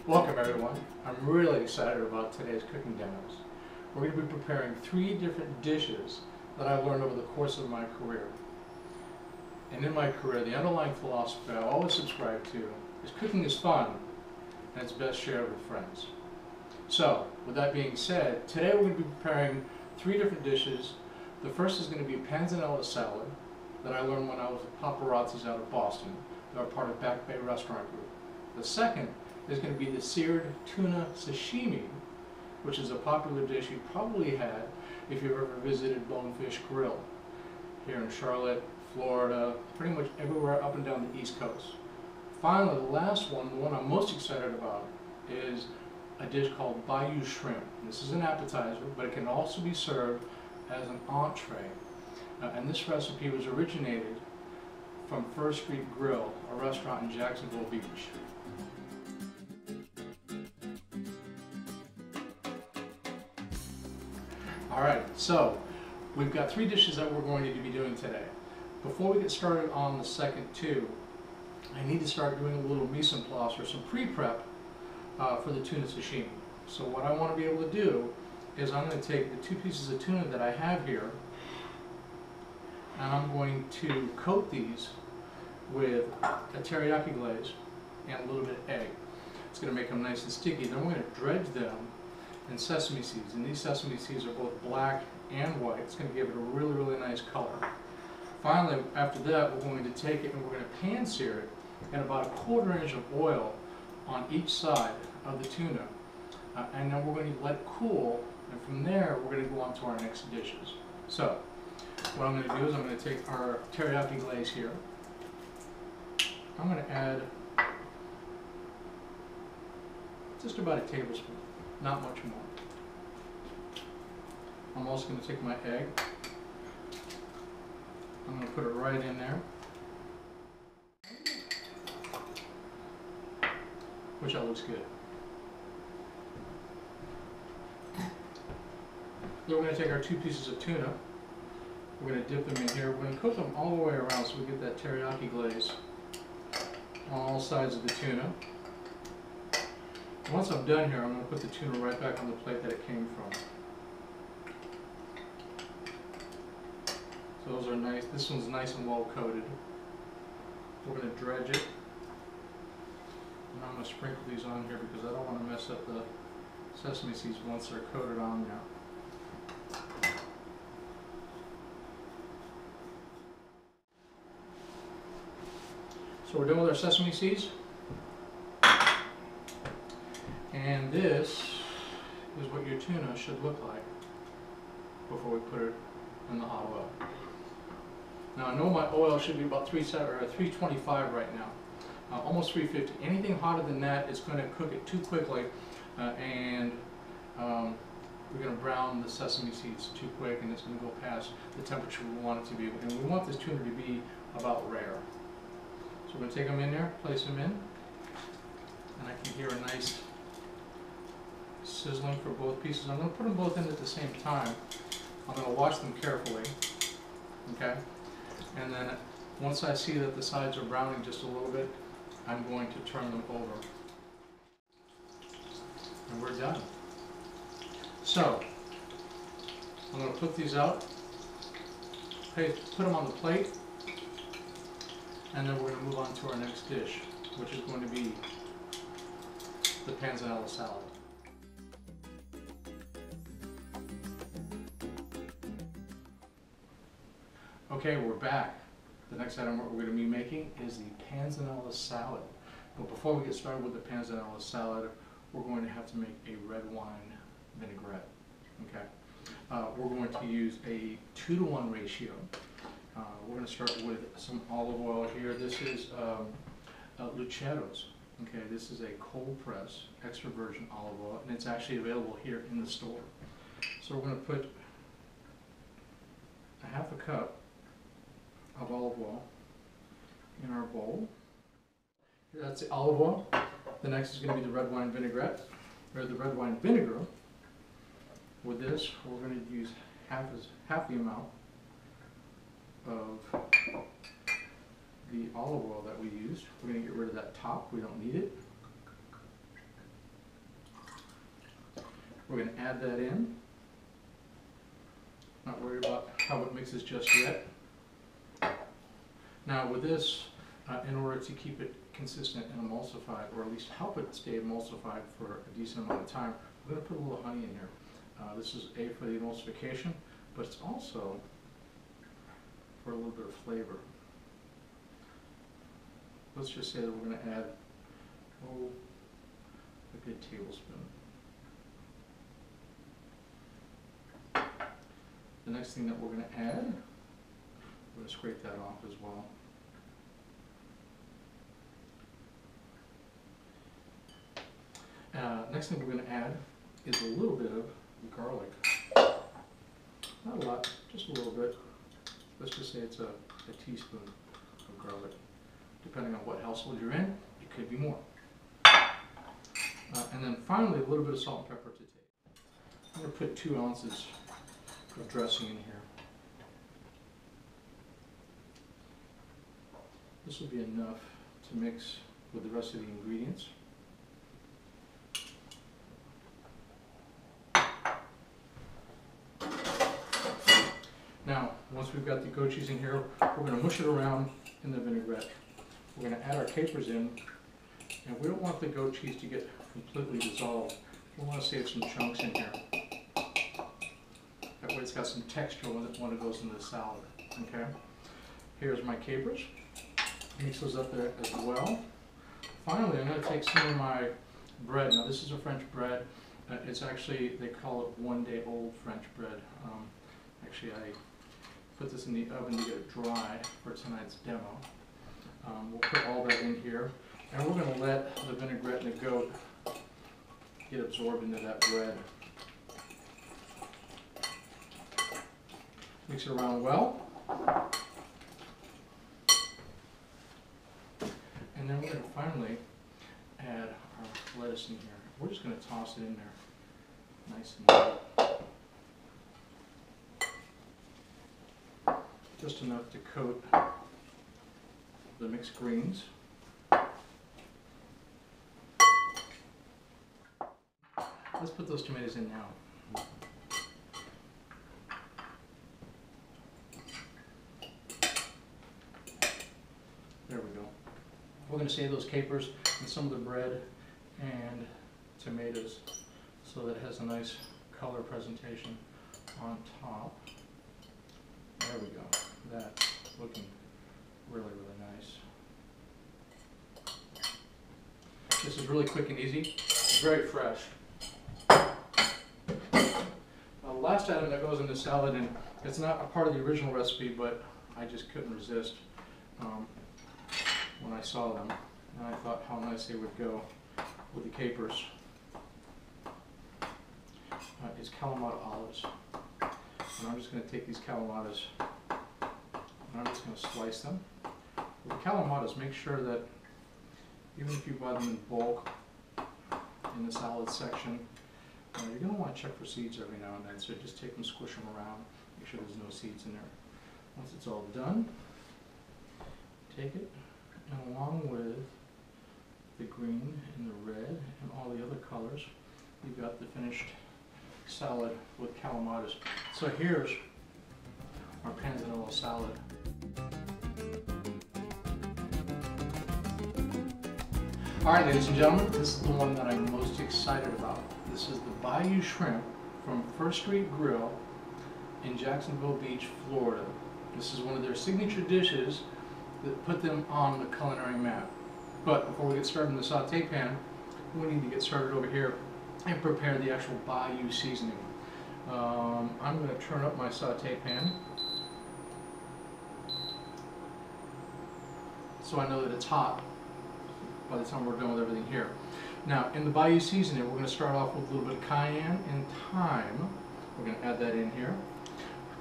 Welcome everyone. I'm really excited about today's cooking demos. We're going to be preparing 3 different dishes that I've learned over the course of my career. And in my career, the underlying philosophy I always subscribe to is cooking is fun and it's best shared with friends. So, with that being said, today we're going to be preparing 3 different dishes. The first is going to be panzanella salad that I learned when I was with Paparazzi's out of Boston. They're part of Back Bay Restaurant Group. The second is going to be the seared tuna sashimi, which is a popular dish you probably had if you've ever visited Bonefish Grill here in Charlotte, Florida, pretty much everywhere up and down the East Coast. Finally, the last one, the one I'm most excited about, is a dish called Bayou Shrimp. This is an appetizer, but it can also be served as an entree. And this recipe was originated from First Street Grill, a restaurant in Jacksonville Beach. Alright, so we've got 3 dishes that we're going to be doing today. Before we get started on the second 2, I need to start doing a little mise en place or some pre-prep for the tuna sashimi. So what I want to be able to do is I'm going to take the 2 pieces of tuna that I have here and I'm going to coat these with a teriyaki glaze and a little bit of egg. It's going to make them nice and sticky. Then we're going to dredge them in sesame seeds, and these sesame seeds are both black and white. It's going to give it a really, really nice color. Finally, after that, we're going to take it and we're going to pan sear it in about 1/4 inch of oil on each side of the tuna, and then we're going to let it cool, and from there we're going to go on to our next dishes. So what I'm going to do is I'm going to take our teriyaki glaze here. I'm going to add just about a tablespoon, not much more. I'm also going to take my egg. I'm going to put it right in there, which that looks good. Then we're going to take our 2 pieces of tuna. We're going to dip them in here. We're going to cook them all the way around so we get that teriyaki glaze on all sides of the tuna. Once I'm done here, I'm going to put the tuna right back on the plate that it came from. So those are nice. This one's nice and well coated. We're going to dredge it. And I'm going to sprinkle these on here because I don't want to mess up the sesame seeds once they're coated on there. So we're done with our sesame seeds. And this is what your tuna should look like before we put it in the hot oil. Now I know my oil should be about 325 right now, almost 350. Anything hotter than that is going to cook it too quickly, and we're going to brown the sesame seeds too quick, and it's going to go past the temperature we want it to be. And we want this tuna to be about rare. So we're going to take them in there, place them in, and I can hear a nice sizzling for both pieces. I'm going to put them both in at the same time. I'm going to wash them carefully, okay? And then once I see that the sides are browning just a little bit, I'm going to turn them over. And we're done. So, I'm going to put these out, put them on the plate, and then we're going to move on to our next dish, which is going to be the panzanella salad. Okay, we're back. The next item we're going to be making is the panzanella salad. But before we get started with the panzanella salad, we're going to have to make a red wine vinaigrette. Okay, we're going to use a 2-to-1 ratio. We're going to start with some olive oil here. This is Lucero's. Okay, this is a cold press extra virgin olive oil, and it's actually available here in the store. So we're going to put a 1/2 cup of olive oil in our bowl. That's the olive oil. The next is going to be the red wine vinaigrette, or the red wine vinegar. With this, we're going to use half the amount of the olive oil that we used. We're going to get rid of that top. We don't need it. We're going to add that in. Not worried about how it mixes just yet. Now with this, in order to keep it consistent and emulsified, or at least help it stay emulsified for a decent amount of time, we're going to put a little honey in here. This is for the emulsification, but it's also for a little bit of flavor. Let's just say that we're going to add a good tablespoon. The next thing that we're going to add, we're going to scrape that off as well. Next thing we're going to add is a little bit of garlic. Not a lot, just a little bit. Let's just say it's a teaspoon of garlic. Depending on what household you're in, it could be more. And then finally, a little bit of salt and pepper to taste. I'm going to put 2 ounces of dressing in here. This will be enough to mix with the rest of the ingredients. Now, once we've got the goat cheese in here, we're going to mush it around in the vinaigrette. We're going to add our capers in, and we don't want the goat cheese to get completely dissolved. We want to save some chunks in here. That way it's got some texture when it goes into the salad. Okay? Here's my capers. Mix those up there as well. Finally, I'm going to take some of my bread. Now this is a French bread. It's actually, they call it one-day-old French bread. Actually, I put this in the oven to get it dry for tonight's demo. We'll put all that in here, and we're going to let the vinaigrette and the goat get absorbed into that bread. Mix it around well. And then we're going to finally add our lettuce in here. We're just going to toss it in there nice and light. Just enough to coat the mixed greens. Let's put those tomatoes in now. There we go. We're going to save those capers and some of the bread and tomatoes so that it has a nice color presentation on top. There we go. That's looking really, really nice. This is really quick and easy. It's very fresh. The last item that goes in the salad, and it's not a part of the original recipe, but I just couldn't resist when I saw them, and I thought how nice they would go with the capers, is Kalamata olives. And I'm just going to take these Kalamatas and I'm just going to slice them. With the Kalamatas, make sure that even if you buy them in bulk in the salad section, you're going to want to check for seeds every now and then, so just take them, squish them around, make sure there's no seeds in there. Once it's all done, take it, and along with the green and the red and all the other colors, you've got the finished salad with Kalamatas. So here's our panzanella salad. Alright, ladies and gentlemen, this is the one that I'm most excited about. This is the Bayou Shrimp from First Street Grill in Jacksonville Beach, Florida. This is one of their signature dishes that put them on the culinary map. But before we get started in the saute pan, we need to get started over here and prepare the actual Bayou seasoning. I'm going to turn up my saute pan so I know that it's hot by the time we're done with everything here. Now, in the Bayou seasoning, we're going to start off with a little bit of cayenne and thyme. We're going to add that in here.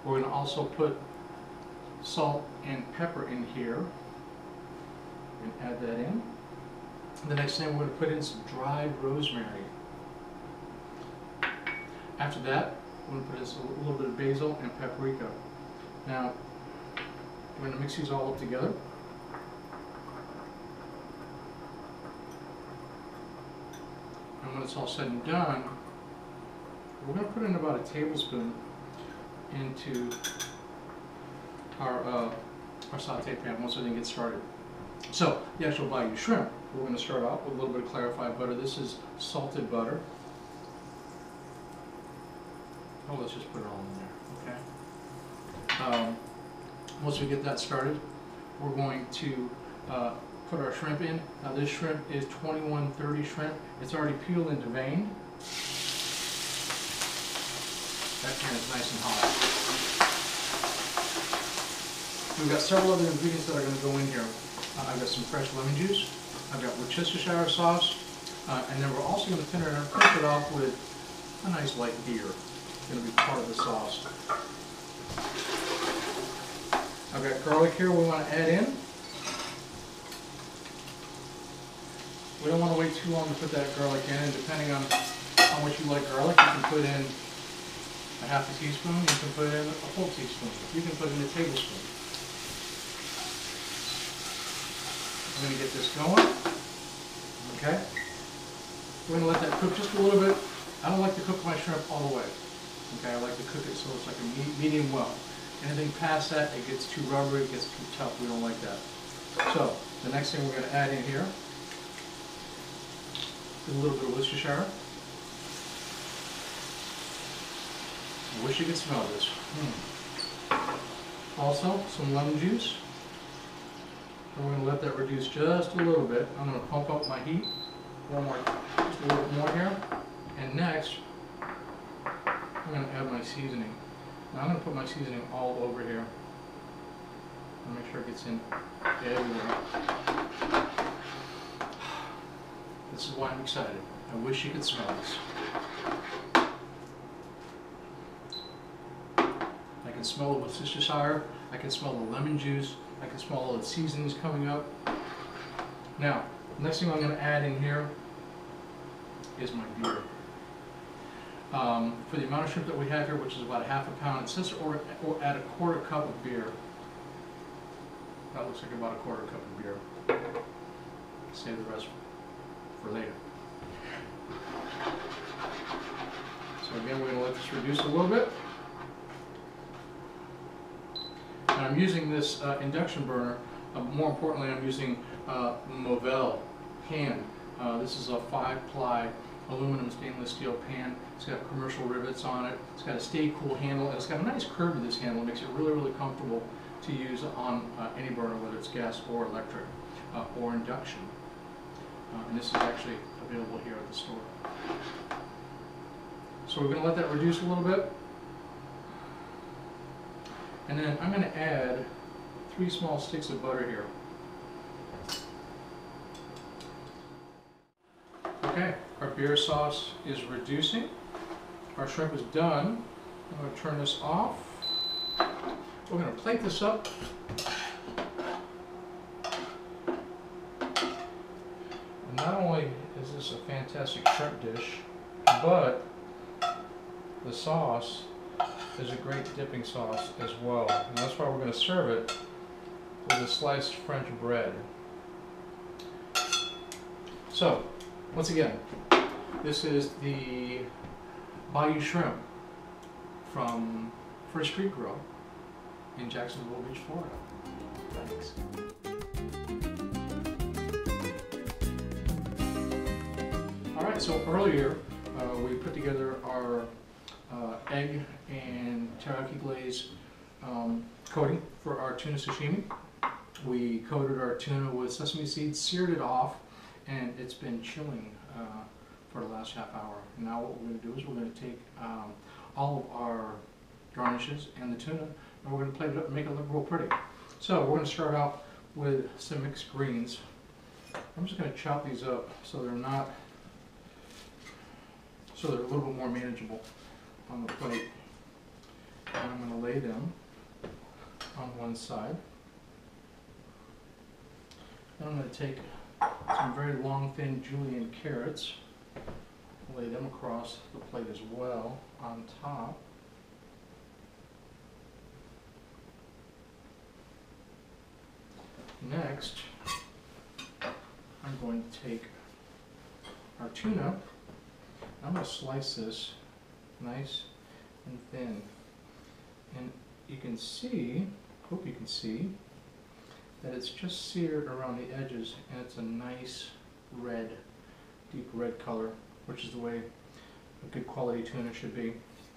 We're going to also put salt and pepper in here. We're going to add that in. The next thing, we're going to put in some dried rosemary. After that, we're going to put in a little bit of basil and paprika. Now, we're going to mix these all up together. And when it's all said and done, We're going to put in about a tablespoon into our saute pan once everything gets started. So the actual bayou shrimp, we're going to start out with a little bit of clarified butter. This is salted butter. Oh, let's just put it all in there, okay? Once we get that started, we're going to put our shrimp in. Now this shrimp is 2130 shrimp. It's already peeled into vein. That pan is nice and hot. We've got several other ingredients that are going to go in here. I've got some fresh lemon juice. I've got Worcestershire sauce. And then we're also going to finish it off with a nice light beer. It's going to be part of the sauce. I've got garlic here we want to add in. We don't want to wait too long to put that garlic in, and depending on how much you like garlic, you can put in a half a teaspoon, you can put in a whole teaspoon, you can put in a tablespoon. I'm going to get this going. Okay? We're going to let that cook just a little bit. I don't like to cook my shrimp all the way. Okay, I like to cook it so it's like a medium well. Anything past that, it gets too rubbery, it gets too tough. We don't like that. So, the next thing we're going to add in here is a little bit of Worcestershire. I wish you could smell this. Also, some lemon juice. And we're going to let that reduce just a little bit. I'm going to pump up my heat. One more, just a little bit more here. And next, I'm going to add my seasoning. Now I'm going to put my seasoning all over here. And make sure it gets in everywhere. This is why I'm excited. I wish you could smell this. I can smell the Worcestershire. I can smell the lemon juice. I can smell all the seasonings coming up. Now, next thing I'm going to add in here is my beer. For the amount of shrimp that we have here, which is about a half a pound, it says or add a quarter cup of beer. That looks like about a quarter cup of beer. Save the rest for later. So again, we're going to let this reduce a little bit. And I'm using this induction burner. More importantly, I'm using Movell pan. This is a 5-ply aluminum stainless steel pan. It's got commercial rivets on it. It's got a stay cool handle, and it's got a nice curve to this handle. It makes it really, really comfortable to use on any burner, whether it's gas or electric or induction. And this is actually available here at the store. So we're going to let that reduce a little bit. And then I'm going to add 3 small sticks of butter here. Okay, our beer sauce is reducing. Our shrimp is done. I'm going to turn this off. We're going to plate this up. And not only is this a fantastic shrimp dish, but the sauce is a great dipping sauce as well. And that's why we're going to serve it with a sliced French bread. So, once again, this is the bayou shrimp from First Street Grill in Jacksonville Beach, Florida. Thanks. All right, so earlier we put together our egg and teriyaki glaze coating for our tuna sashimi. We coated our tuna with sesame seeds, seared it off, and it's been chilling for the last half hour. Now what we're going to do is we're going to take all of our garnishes and the tuna, and we're going to plate it up and make it look real pretty. So we're going to start out with some mixed greens. I'm just going to chop these up so they're not, so they're a little bit more manageable on the plate. And I'm going to lay them on one side. Then I'm going to take some very long, thin julienne carrots, lay them across the plate as well on top. Next, I'm going to take our tuna. I'm going to slice this nice and thin. And you can see, hope you can see, that it's just seared around the edges, and it's a nice red, deep red color, which is the way a good quality tuna should be.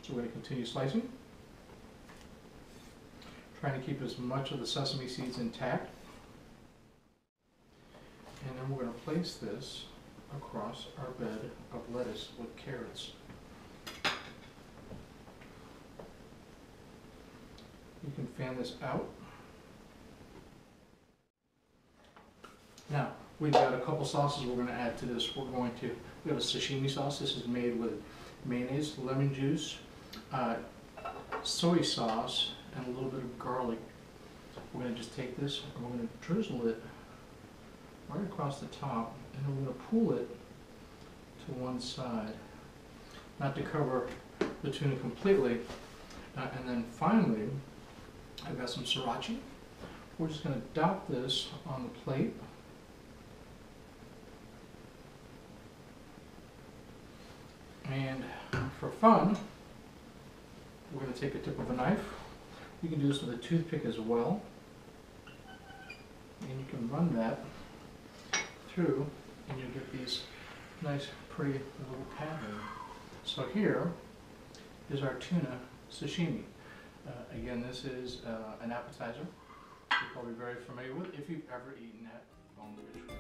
So we're going to continue slicing, trying to keep as much of the sesame seeds intact. And then we're going to place this across our bed of lettuce with carrots. You can fan this out. Now, we've got a couple sauces we're going to add to this. We have a sashimi sauce. This is made with mayonnaise, lemon juice, soy sauce, and a little bit of garlic. We're going to just take this and we're going to drizzle it right across the top, and then we're going to pull it to one side, not to cover the tuna completely. And then finally, I've got some sriracha. We're just going to dot this on the plate. And for fun, we're going to take a tip of a knife. You can do this with a toothpick as well. And you can run that through, and you'll get these nice, pretty little patterns. So here is our tuna sashimi. Again, this is an appetizer you're probably very familiar with if you've ever eaten at Home Rich.